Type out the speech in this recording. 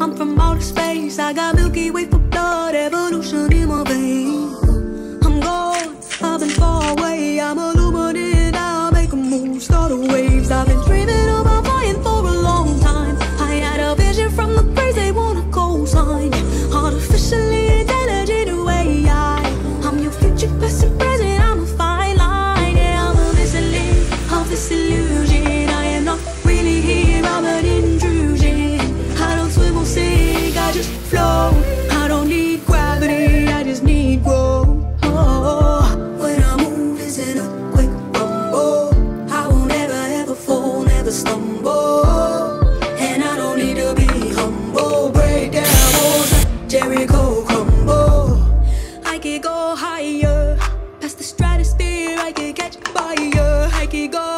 I'm from outer space, I got Milky Way for blood, evolution in my veins. I'm gone, I've been far away, I'm illuminated, I'll make a move, start waves. I've been dreaming about flying for a long time. I had a vision from the praise they wanna co-sign. Artificially intelligent way, I'm your future, past and present, I'm a fine line. Yeah, I'm a missing link of this illusion. I am not really here, I'm an intrusion. I don't swim or sink, I just float. I don't need gravity, I just need growth. When I move, it's in a quick rumble. I won't ever fall, never stumble. And I don't need to be humble. Break down walls like Jericho crumble. I could go higher, past the stratosphere, I could catch fire. I could go